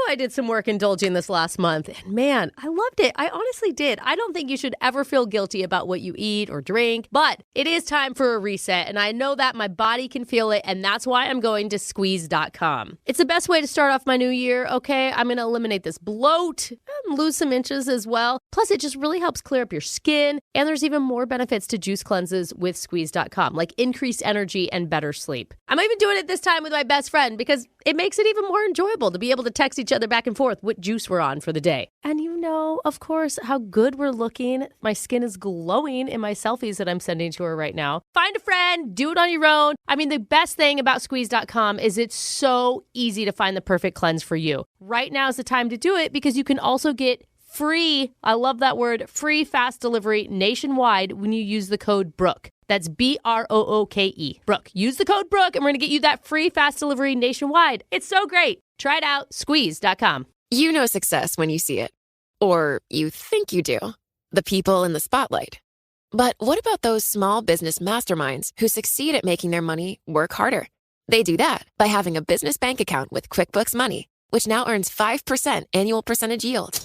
I did some work indulging this last month, and man, I loved it. I honestly did. I don't think you should ever feel guilty about what you eat or drink, but it is time for a reset, and I know that my body can feel it, and that's why I'm going to squeeze.com. It's the best way to start off my new year, okay? I'm going to eliminate this bloat and lose some inches as well. Plus, it just really helps clear up your skin, and there's even more benefits to juice cleanses with squeeze.com, like increased energy and better sleep. I'm even doing it this time with my best friend because it makes it even more enjoyable to be able to text each other back and forth what juice we're on for the day. And you know, of course, how good we're looking. My skin is glowing in my selfies that I'm sending to her right now. Find a friend, do it on your own. I mean, the best thing about squeeze.com is it's so easy to find the perfect cleanse for you. Right now is the time to do it because you can also get free, I love that word, free fast delivery nationwide when you use the code Brooke. That's BROOKE. Brooke. Use the code Brooke and we're going to get you that free fast delivery nationwide. It's so great. Try it out. Squeeze.com. You know success when you see it. Or you think you do. The people in the spotlight. But what about those small business masterminds who succeed at making their money work harder? They do that by having a business bank account with QuickBooks Money, which now earns 5% annual percentage yield.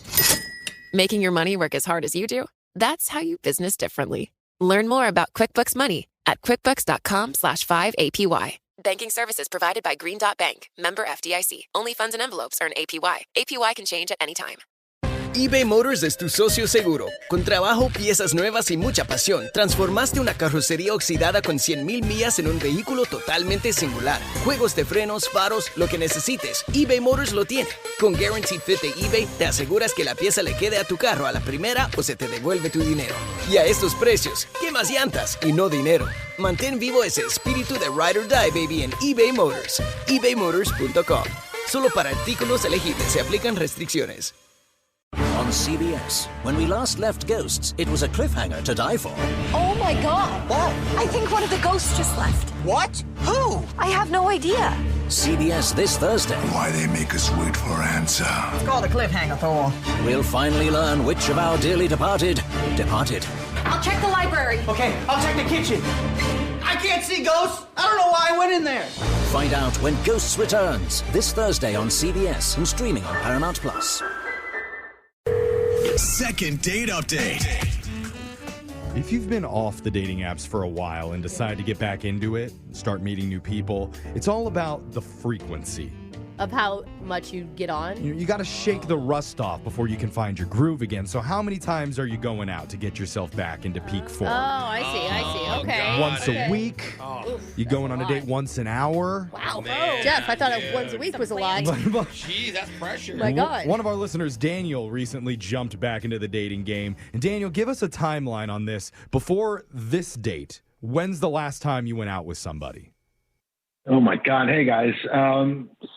Making your money work as hard as you do? That's how you business differently. Learn more about QuickBooks Money at quickbooks.com/5APY. Banking services provided by Green Dot Bank. Member FDIC. Only funds and envelopes earn APY. APY can change at any time. eBay Motors es tu socio seguro. Con trabajo, piezas nuevas y mucha pasión, transformaste una carrocería oxidada con 100,000 millas en un vehículo totalmente singular. Juegos de frenos, faros, lo que necesites, eBay Motors lo tiene. Con Guaranteed Fit de eBay, te aseguras que la pieza le quede a tu carro a la primera o se te devuelve tu dinero. Y a estos precios, ¿qué más llantas y no dinero? Mantén vivo ese espíritu de Ride or Die, baby, en eBay Motors. ebaymotors.com. Solo para artículos elegibles se aplican restricciones. On CBS, when we last left Ghosts, it was a cliffhanger to die for. Oh my God! What? I think one of the ghosts just left. What? Who? I have no idea. CBS this Thursday. Why they make us wait for answer? It's called a cliffhanger, Thor. We'll finally learn which of our dearly departed departed. I'll check the library. Okay, I'll check the kitchen. I can't see ghosts. I don't know why I went in there. Find out when Ghosts returns this Thursday on CBS and streaming on Paramount Plus. Second date update. If you've been off the dating apps for a while and decide to get back into it, start meeting new people, it's all about the frequency. Of how much you get on? You got to shake the rust off before you can find your groove again. So how many times are you going out to get yourself back into peak form? Oh, I see. Okay. God. Once a week? You going on a date once an hour? Wow. Man. Jeff, I thought once a week was a lot. Jeez, that's pressure. My God. One of our listeners, Daniel, recently jumped back into the dating game. And Daniel, give us a timeline on this. Before this date, when's the last time you went out with somebody? Oh my God. Hey guys.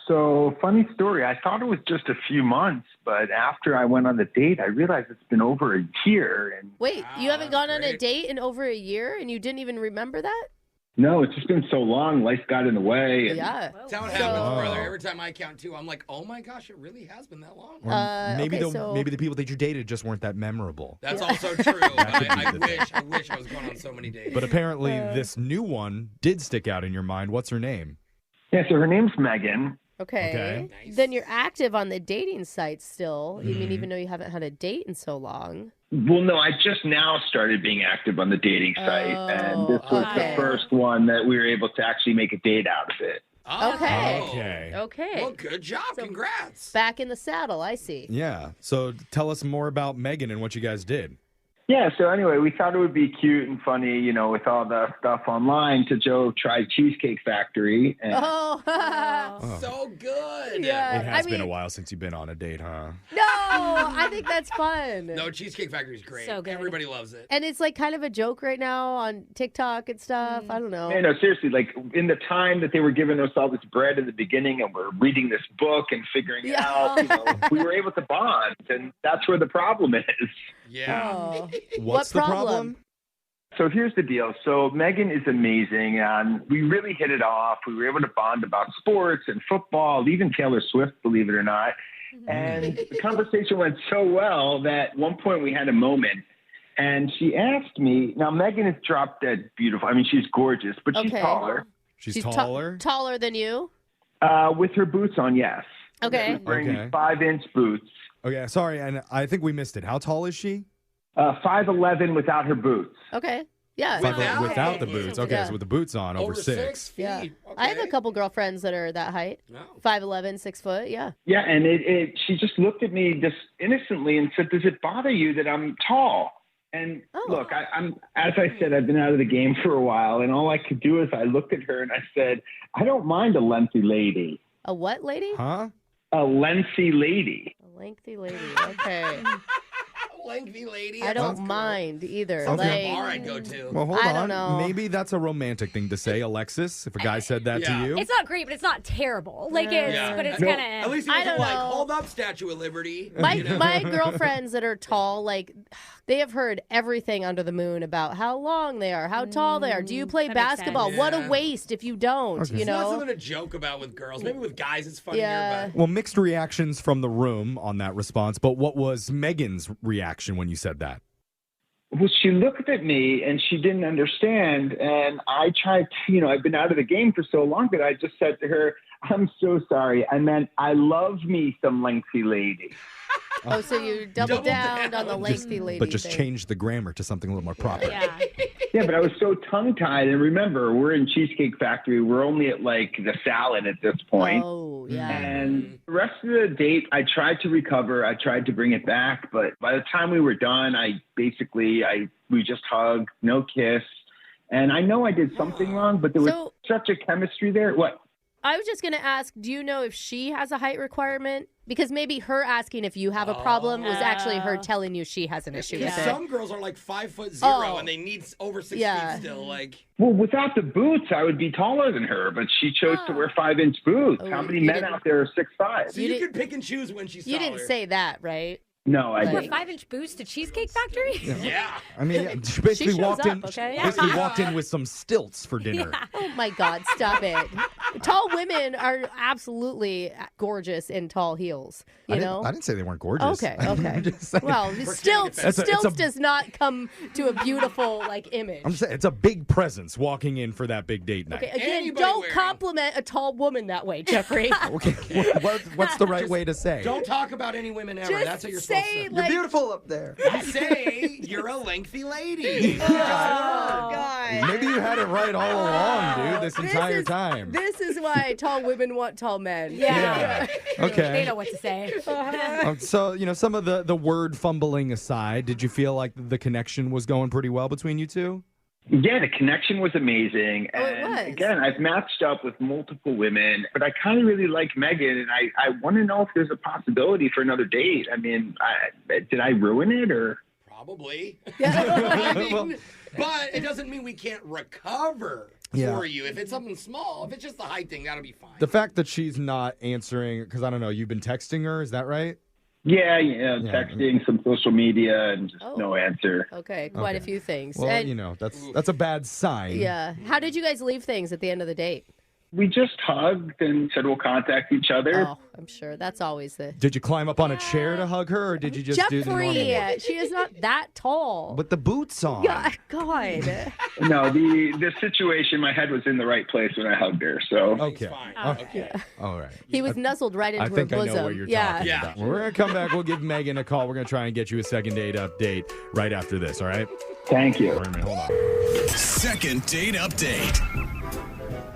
So funny story. I thought it was just a few months, but after I went on the date, I realized it's been over a year. And Wait, you haven't gone on a date in over a year and you didn't even remember that? no, it's just been so long. Life got in the way. And Yeah. That's how it happens, brother. Every time I count two, I'm like, oh my gosh, it really has been that long. Or maybe okay, maybe the people that you dated just weren't that memorable. That's also true. I wish I was going on so many dates. But apparently this new one did stick out in your mind. What's her name? Yeah. So her name's Megan. Okay. Nice. Then you're active on the dating sites still. You mean even though you haven't had a date in so long? Well, no, I just now started being active on the dating site, and this was okay. the first one that we were able to actually make a date out of it. Oh. Okay. Okay. Well, good job. Congrats. Back in the saddle, I see. Yeah. So tell us more about Megan and what you guys did. Yeah, so anyway, we thought it would be cute and funny, you know, with all the stuff online to go try Cheesecake Factory. And So good. Yeah. It has been a while since you've been on a date, huh? No, I think that's fun. No, Cheesecake Factory is great. So good. Everybody loves it. And it's like kind of a joke right now on TikTok and stuff. I don't know. Yeah, no, seriously, like in the time that they were giving us all this bread in the beginning and we're reading this book and figuring it out, you know, we were able to bond, and that's where the problem is. Yeah. Oh. What's the problem? So here's the deal. So Megan is amazing, and we really hit it off. We were able to bond about sports and football, even Taylor Swift, believe it or not. And the conversation went so well that at one point we had a moment, and she asked me, now Megan is drop dead beautiful. I mean, she's gorgeous, but she's taller. She's taller? Taller than you? With her boots on, yes. Okay. Wearing Okay. 5-inch boots. Okay, sorry, and I think we missed it. How tall is she? 5'11" without her boots. Okay. Yeah. Without the boots. Okay, Yeah. so with the boots on, over 6. feet. Yeah. Okay. I have a couple girlfriends that are that height. No. 5'11", 6 foot. Yeah. Yeah, and she just looked at me just innocently and said, "Does it bother you that I'm tall?" And look, I'm as I said, I've been out of the game for a while, and all I could do is I looked at her and I said, "I don't mind a lengthy lady." A what lady? Huh? A lengthy lady. A lengthy lady. Okay. Lengthy lady. I don't mind either. Sounds like Like, a bar I'd go to. Well, hold I on. don't know. Maybe that's a romantic thing to say, Alexis, if a guy said that to you. It's not great, but it's not terrible. Like but it's kind of. At least he I wasn't don't like, know. hold up, Statue of Liberty. my girlfriends that are tall, like, they have heard everything under the moon about how long they are, how tall they are. Do you play that makes basketball? sense. What a Yeah. waste if you don't, Okay. you It's not know? something to joke about with girls. Maybe with guys it's funnier, Yeah. but Well, mixed reactions from the room on that response, but what was Megan's reaction when you said that? Well, she looked at me and she didn't understand. And I tried to, I've been out of the game for so long that I just said to her, "I'm so sorry. I meant I love me some lengthy lady." Oh, so you doubled down on the lengthy lady But just thing. change the grammar to something a little more proper. Yeah. Yeah, but I was so tongue-tied. And remember, we're in Cheesecake Factory. We're only at, like, the salad at this point. Oh, yeah. And the rest of the date, I tried to recover. I tried to bring it back. But by the time we were done, we just hugged, no kiss. And I know I did something wrong, but there was such a chemistry there. What? I was just going to ask, do you know if she has a height requirement? Because maybe her asking if you have a problem was actually her telling you she has an issue with it. some girls are like 5'0" and they need over 6 feet still. Like, Well, without the boots, I would be taller than her, but she chose to wear 5-inch boots. Oh, How many you men didn't- out there are 6'5"? so you can pick and choose when she's You taller. didn't say that, right? No, I We're didn't. 5-inch boost to Cheesecake Factory? Yeah. I mean, she basically shows walked in. up, okay? Basically walked in with some stilts for dinner. Oh my God, stop it. Tall women are absolutely gorgeous in tall heels, you know? I didn't say they weren't gorgeous. Okay. I'm just saying. Well, stilts It's a- does not come to a beautiful image. I'm saying it's a big presence walking in for that big date night. Okay, again, Anybody don't wearing- compliment a tall woman that way, Jeffrey. Okay, what's the right way to say? Don't talk about any women ever. Just That's what you're say, supposed to like, Beautiful up there. say. You're a lengthy lady. oh, God. Maybe you had it right all along, dude, this entire time. This is why tall women want tall men. Yeah. They Okay. know what to say. So, some of the word fumbling aside, did you feel like the connection was going pretty well between you two? Yeah, the connection was amazing. Oh, it And was. again, I've matched up with multiple women, but I kind of really like Megan, and I want to know if there's a possibility for another date. I mean, did I ruin it or? Probably. Yeah. I mean, but it doesn't mean we can't recover Yeah. for you. If it's something small, if it's just the height thing, that'll be fine. The fact that she's not answering, because I don't know, you've been texting her, is that right? Yeah, texting, some social media, and just no answer. Okay, quite a few things. Well, And- that's a bad sign. yeah. How did you guys leave things at the end of the date? We just hugged and said we'll contact each other. Oh, I'm sure that's always the. Did you climb up on a chair to hug her, or did you just do the normal? Jeffrey, she is not that tall. With the boots on. God, God. No, the situation, my head was in the right place when I hugged her. So Okay. Fine. Okay. All right. He was nuzzled right into I think her I bosom. know what you're yeah. talking about. Well, we're going to come back. We'll give Megan a call. We're going to try and get you a second date update right after this, all right? thank you. Wait a minute, hold on. Second date update.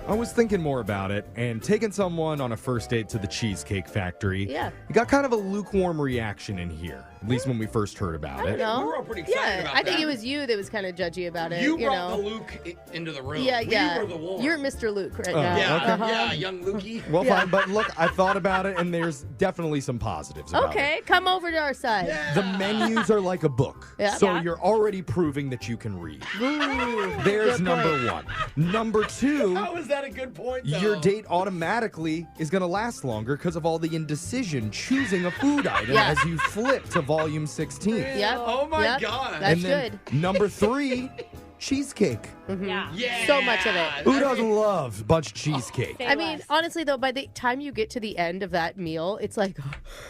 I was thinking more about it, and taking someone on a first date to the Cheesecake Factory. Yeah. You got kind of a lukewarm reaction in here, at least when we first heard about I it. don't know. We were all pretty excited yeah, about I think that. it was you that was kind of judgy about it. You You brought know. the Luke into the room. Yeah, we yeah. were the war. You're Mr. Luke right Oh, now. Yeah, okay. yeah, young Lukey. Well, Yeah. fine, but look, I thought about it, and there's definitely some positives about it. Okay, come over to our side. The menus are like a book. Yeah. So Yeah. you're already proving that you can read. Ooh, There's good number point. one. Number two, How is that a good point, though? your date automatically is going to last longer because of all the indecision choosing a food item Yeah. as you flip to volume 16. Yep. Oh, my yep. God. That's and then good. number three, cheesecake. Yeah. Yeah. So much of it. Who doesn't love a bunch of cheesecake? Say I mean, less. honestly, though, by the time you get to the end of that meal, it's like,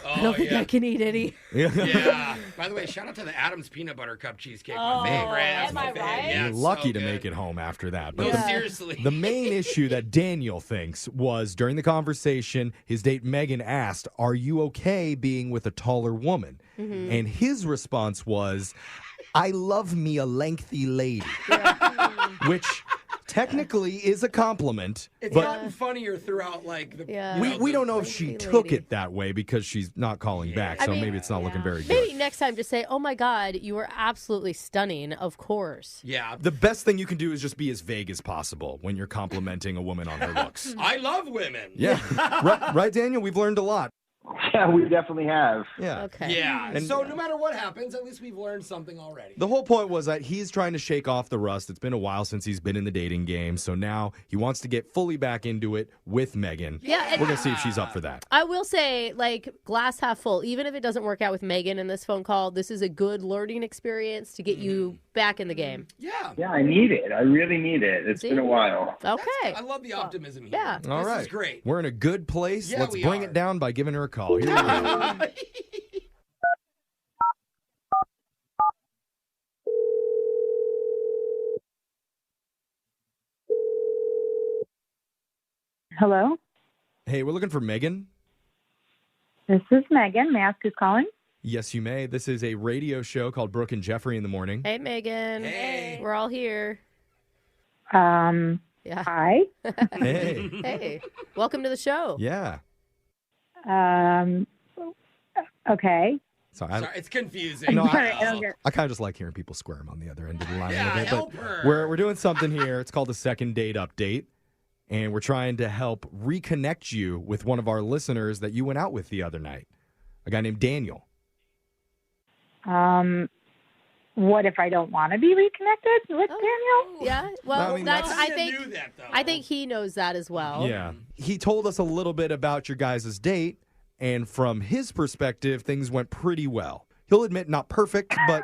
I Oh, don't think yeah. I can eat any. Yeah. By the way, shout out to the Adams Peanut Butter Cup cheesecake. Oh, my favorite. am I right? Yeah, You're it's lucky so to good. make it home after that. No, But seriously. the main issue that Daniel thinks was during the conversation, his date Megan asked, "Are you okay being with a taller woman?" Mm-hmm. And his response was, "I love me a lengthy lady," which technically is a compliment. It's but gotten funnier throughout, like, the. Yeah. we don't know if she Lengthy took lady. it that way because she's not calling back. So I mean, maybe it's not looking very good. Maybe next time just say, "Oh my God, you were absolutely stunning." Of course. Yeah. The best thing you can do is just be as vague as possible when you're complimenting a woman on her looks. I love women. Yeah. right, Daniel? We've learned a lot. Yeah, we definitely have. Yeah. Okay. Yeah. And- So no matter what happens, at least we've learned something already. The whole point was that he's trying to shake off the rust. It's been a while since he's been in the dating game, so now he wants to get fully back into it with Megan. Yeah, and- We're going to see if she's up for that. I will say, like, glass half full. Even if it doesn't work out with Megan in this phone call, this is a good learning experience to get you back in the game. Yeah. Yeah, I need it. I really need it. It's been a while. Okay. I love the optimism here. Yeah. All This right. is great. We're in a good place. Yeah, Let's we bring are. it down by giving her a call. Here we go. Hello, Hey, we're looking for Megan. this is Megan. May I ask who's calling? Yes, you may. This is a radio show called Brooke and Jeffrey in the Morning. Hey, Megan. Hey. We're all here. Yeah. Hi. Hey. Hey. Welcome to the show. Yeah. Okay. Sorry, Sorry, it's confusing. No, Sorry, I don't get. I kind of just like hearing people squirm on the other end of the line. Yeah, a little bit, help but her. we're doing something here. It's called a second date update. And we're trying to help reconnect you with one of our listeners that you went out with the other night, a guy named Daniel. What if I don't want to be reconnected with Daniel? Yeah. Well, I mean, that's. that's- I think. knew that, though. I think he knows that as well. Yeah. He told us a little bit about your guys' date. And from his perspective, things went pretty well. He'll admit not perfect, but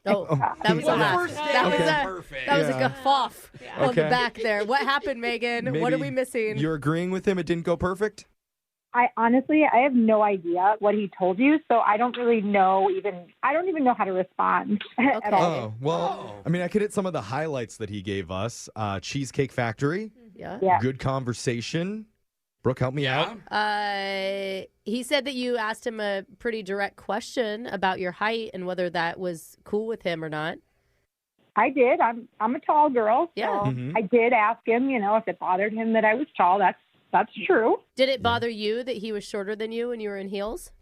Oh, that was a Well, laugh. first date That was was a perfect. that was Yeah. a guffaw on the Okay. back there. What happened, Megan? What are maybe we missing? You're agreeing with him? It didn't go perfect? I honestly, I have no idea what he told you, so I don't really know I don't even know how to respond at all. Oh, well, I mean, I could hit some of the highlights that he gave us. Cheesecake Factory, Yeah. Yeah. good conversation. Brooke, help me out. He said that you asked him a pretty direct question about your height and whether that was cool with him or not. I did. I'm a tall girl, so Yeah. Mhm. I did ask him, if it bothered him that I was tall. That's true. Did it bother you that he was shorter than you and you were in heels?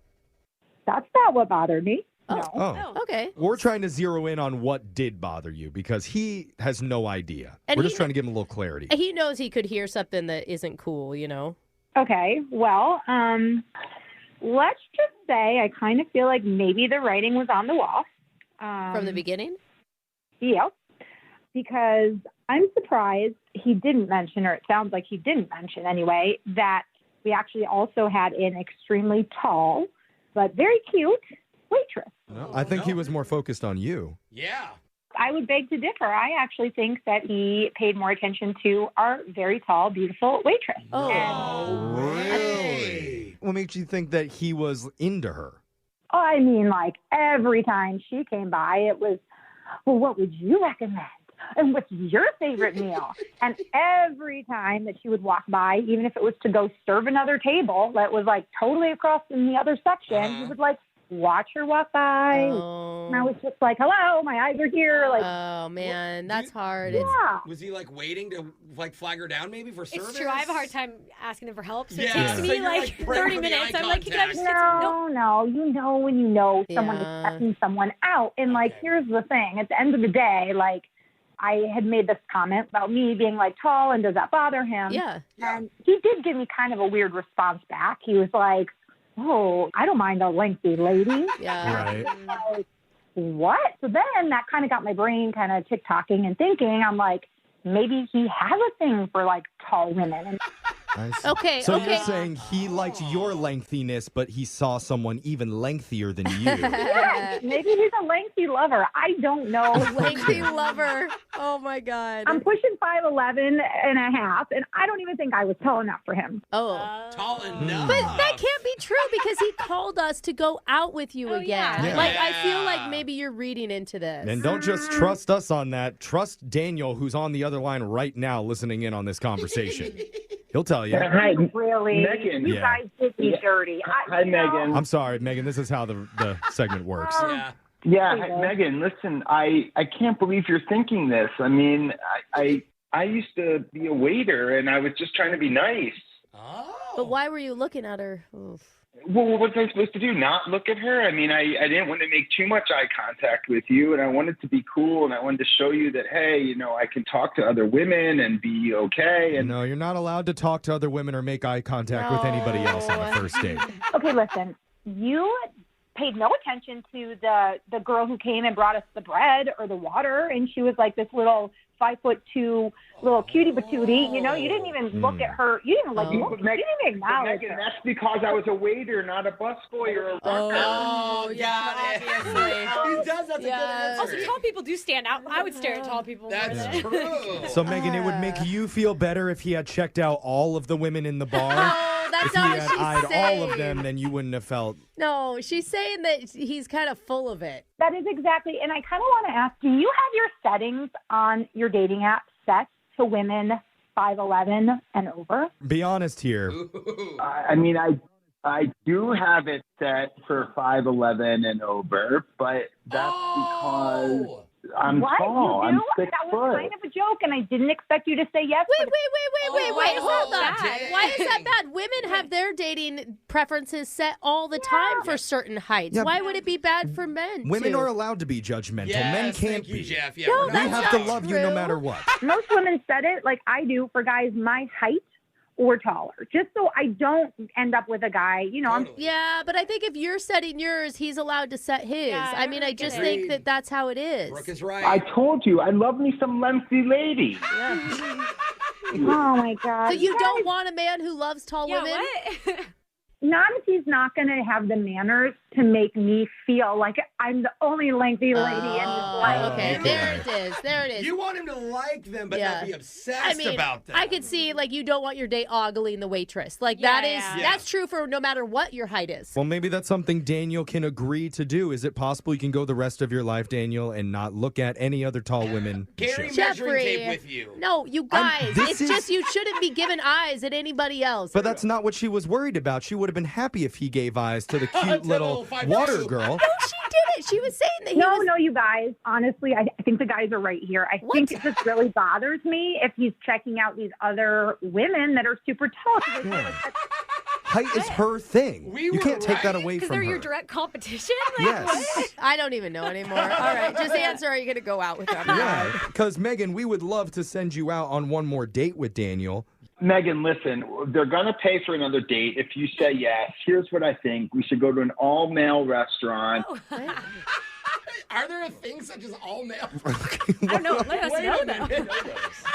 That's not what bothered me. Oh. No. Oh. Okay. We're trying to zero in on what did bother you because he has no idea. And We're he just trying to give him a little clarity. He knows he could hear something that isn't cool, you know? Okay, well, let's just say I kind of feel like maybe the writing was on the wall. From the beginning? Yep. Because I'm surprised he didn't mention, or it sounds like he didn't mention anyway, that we actually also had an extremely tall but very cute waitress. No, I think he was more focused on you. Yeah. I would beg to differ. I actually think that he paid more attention to our very tall, beautiful waitress. Oh. And, Really? What makes you think that he was into her? I mean, like every time she came by, it was, well, what would you recommend? And what's your favorite meal? And every time that she would walk by, even if it was to go serve another table that was like totally across in the other section, he would like watch her walk by. Oh. And I was just like, hello, my eyes are here. Like, Oh, man. That's hard. yeah. Was he like waiting to like flag her down maybe for service? It's true. I have a hard time asking them for help. So Yeah. it takes So me you're, like like, praying 30 for the minutes. eye I'm like, can I just get contact. some? No, you know when you know someone is Yeah. checking someone out. And like, here's the thing. At the end of the day, like, I had made this comment about me being like tall and does that bother him? Yeah. And he did give me kind of a weird response back. He was like, oh, I don't mind a lengthy lady. Yeah. Right. Like, what? So then that kind of got my brain kind of tick-tocking and thinking. I'm like, maybe he has a thing for like tall women. And I see. Okay, So okay. you're saying he liked your lengthiness, but he saw someone even lengthier than you. Yeah, maybe he's a lengthy lover. I don't know. Lengthy lover. Oh, my God. I'm pushing 5'11" and a half, and I don't even think I was tall enough for him. Oh. Tall enough. But that can't be true because he called us to go out with you again. Yeah. Like, I feel like maybe you're reading into this. And don't just trust us on that. Trust Daniel, who's on the other line right now listening in on this conversation. He'll tell you. Hi, Really? Megan. You Yeah. guys did me dirty. Hi, Megan. I'm sorry, Megan. This is how the segment works. Yeah. Yeah, Hey, Megan, listen, I can't believe you're thinking this. I mean, I used to be a waiter, and I was just trying to be nice. Oh. But why were you looking at her? Oof. Well, what was I supposed to do? Not look at her? I mean, I didn't want to make too much eye contact with you, and I wanted to be cool, and I wanted to show you that, hey, you know, I can talk to other women and be okay. And No, you're not allowed to talk to other women or make eye contact with anybody else on a first date. Okay, listen. You paid no attention to the girl who came and brought us the bread or the water, and she was like this little 5'2" little cutie patootie. You know, you didn't even look at her. You didn't even look. You didn't even acknowledge Megan, her. that's because I was a waiter, not a busboy or a rocker. Oh, yeah. He does. That's a good answer. Also, tall people do stand out. I would stare at tall people. That's true. So, Megan, it would make you feel better if he had checked out all of the women in the bar. No, that's If he not had what she's eyed saying. all of them, then you wouldn't have felt. No, she's saying that he's kind of full of it. That is exactly. And I kind of want to ask, do you have your settings on your dating app set to women 5'11" and over? Be honest here. I mean, I do have it set for 5'11" and over, but that's because I'm What? tall. You I'm do? 6 That foot. was kind of a joke, and I didn't expect you to say yes. Wait, hold on. dang. Why is that bad? Women have their dating preferences set all the time for certain heights. Yeah. Why would it be bad for men? Women too? are allowed to be judgmental. Yes, Men can't thank you, be. Jeff. Yeah, No, we're We not that's have to not love you no true. matter what. Most women said it like I do for guys my height or taller, just so I don't end up with a guy, you know, Totally. Yeah, but I think if you're setting yours, he's allowed to set his. Yeah, I mean, I I get just it. think that that's how it is. Brooke is right. I told you, I love me some lengthy lady. oh my God. So you don't want a man who loves tall Yeah, women? what? Not if he's not going to have the manners to make me feel like I'm the only lengthy lady in his life. Okay, Okay. there it is. There it is. You want him to like them, but Yeah. not be obsessed I mean, about them. I could see like you don't want your date ogling the waitress. Like Yeah, that is yeah. that's true for no matter what your height is. Well, maybe that's something Daniel can agree to do. Is it possible you can go the rest of your life, Daniel, and not look at any other tall women? Carry Shit. measuring Jeffrey. tape with you. No, you guys. this It's is- just you shouldn't be giving eyes at anybody else. But that's not what she was worried about. She would have been happy if he gave eyes to the To cute the little 5'2". water girl. No, she didn't. She was saying that he No, was. no, you guys. Honestly, I think the guys are right here. I What? think it just really bothers me if he's checking out these other women that are super tall. I feel like that's- Height is her thing. We You were can't take that right. away Because from they're her. your direct competition? Like, Yes. what? I don't even know anymore. All right, just answer. Are you going to go out with him? Yeah, because Megan, we would love to send you out on one more date with Daniel. Megan, listen, they're going to pay for another date if you say yes. Here's what I think. We should go to an all-male restaurant. Are there things such as all male? I don't know. Let us Wait know, a though. minute.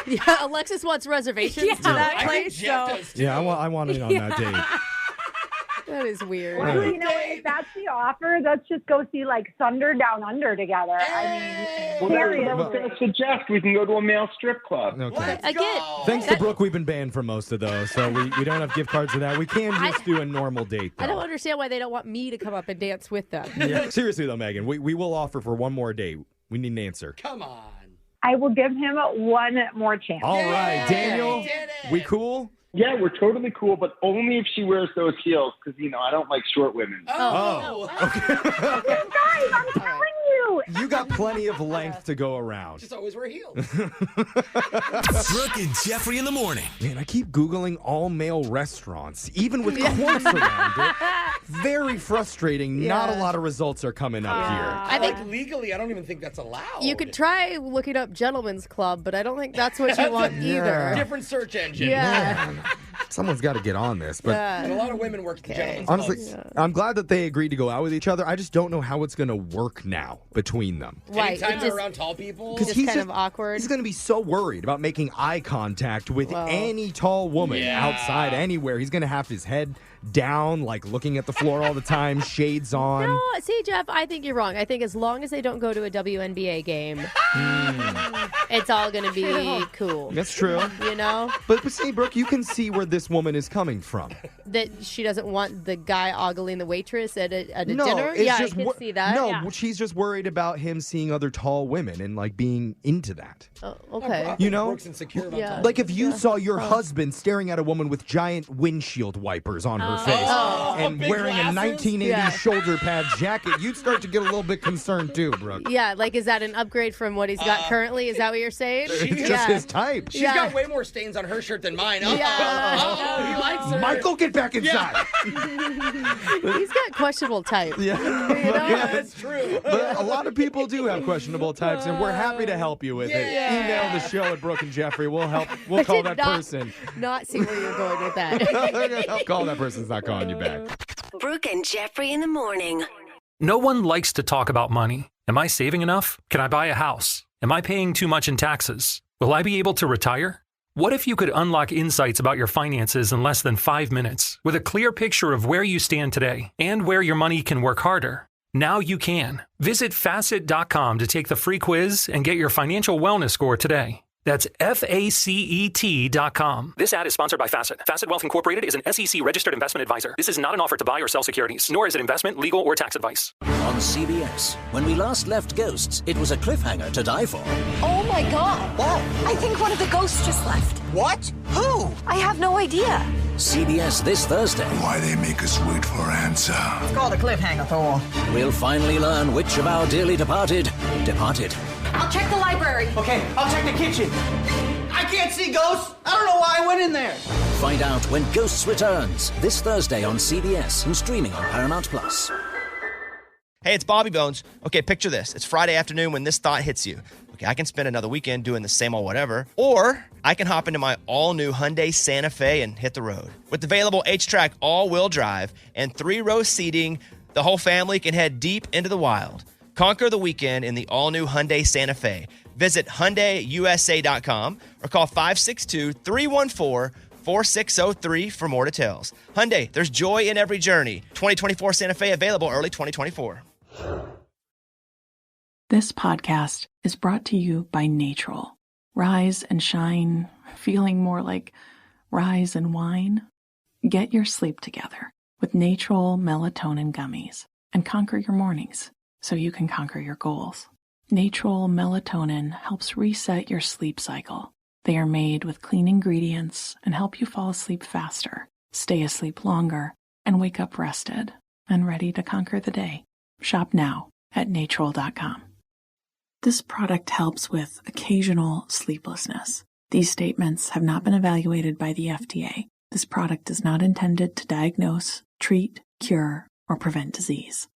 Yeah, Alexis wants reservations Yeah. to that I think place. Jeff So does too. Yeah, I want it on that date. that is weird. Well, you know, if that's the offer, let's just go see like Thunder Down Under together. Hey. Well, that's what I seriously. was going to suggest. We can go to a male strip club. Okay. Let's Again, go. Thanks to Brooke, we've been banned from most of those, so we don't have gift cards to that. We can just do a normal date, though. I don't understand why they don't want me to come up and dance with them. Yeah, seriously, though, Megan, we will offer for one more date. We need an answer. Come on. I will give him one more chance. All right, Daniel, did it. we cool? Yeah, we're totally cool, but only if she wears those heels because, you know, I don't like short women. Oh, Guys, I'm telling you. You got plenty of length to go around. Just always wear heels. Brooke and Jeffrey in the morning. Man, I keep Googling all-male restaurants, even with quotes around it. Very frustrating. Not a Yeah. lot of results are coming up I think Like, legally, I don't even think that's allowed. you could try looking up Gentlemen's Club, but I don't think that's what you want either. Different search engine. Yeah. Someone's got to get on this. But And a lot of women work at the gentleman's honestly, clubs. I'm glad that they agreed to go out with each other. I just don't know how it's going to work now between them. Right. Anytime they're around tall people. Just kind of awkward. He's going to be so worried about making eye contact with any tall woman outside anywhere. He's going to have his head down, like looking at the floor all the time, shades on. No, see, Jeff, I think you're wrong. I think as long as they don't go to a WNBA game, it's all going to be cool. That's true. You know? But see, Brooke, you can see where this woman is coming from. That she doesn't want the guy ogling the waitress at a No, dinner? it's Yeah, just I can see that. No, Yeah. she's just worried about him seeing other tall women and like being into that. Okay. You know? Brooke's insecure about tall Like if you saw your husband staring at a woman with giant windshield wipers on her face and big wearing a glasses? 1980s shoulder pad jacket, you'd start to get a little bit concerned too, Brooke. Yeah, like is that an upgrade from what he's got currently? Is that what you're saying? It's just his type. She's got way more stains on her shirt than mine. He likes her. Michael, get back inside. He's got questionable type. Yeah. Yeah, that's true. But a lot of people do have questionable types, and we're happy to help you with it. Email the show at Brooke and Jeffrey. We'll help. We'll call that person. Not see where you're going with that. I'll call that person's not calling you back. Brooke and Jeffrey in the morning. No one likes to talk about money. Am I saving enough? Can I buy a house? Am I paying too much in taxes? Will I be able to retire? What if you could unlock insights about your finances in less than 5 minutes with a clear picture of where you stand today and where your money can work harder? Now you can. Visit Facet.com to take the free quiz and get your financial wellness score today. That's FACET.com. This ad is sponsored by Facet. Facet Wealth Incorporated is an SEC registered investment advisor. This is not an offer to buy or sell securities, nor is it investment, legal, or tax advice. On CBS, when we last left Ghosts, it was a cliffhanger to die for. Oh my god. What? I think one of the ghosts just left. What? Who? I have no idea. CBS this Thursday. Why they make us wait for answer? It's called a cliffhanger, Thor. We'll finally learn which of our dearly departed departed. I'll check the library. Okay, I'll check the kitchen. I can't see ghosts. I don't know why I went in there. Find out when Ghosts returns this Thursday on CBS and streaming on Paramount+. Hey, it's Bobby Bones. Okay, picture this. It's Friday afternoon when this thought hits you. Okay, I can spend another weekend doing the same old whatever, or I can hop into my all-new Hyundai Santa Fe and hit the road. With available H-Track all-wheel drive and 3-row seating, the whole family can head deep into the wild. Conquer the weekend in the all-new Hyundai Santa Fe. Visit HyundaiUSA.com or call 562-314-4603 for more details. Hyundai, there's joy in every journey. 2024 Santa Fe available early 2024. This podcast is brought to you by Natrol. Rise and shine, feeling more like rise and wine. Get your sleep together with Natrol melatonin gummies and conquer your mornings so you can conquer your goals. Natrol melatonin helps reset your sleep cycle. They are made with clean ingredients and help you fall asleep faster, stay asleep longer, and wake up rested and ready to conquer the day. Shop now at Natrol.com. This product helps with occasional sleeplessness. These statements have not been evaluated by the FDA. This product is not intended to diagnose, treat, cure, or prevent disease.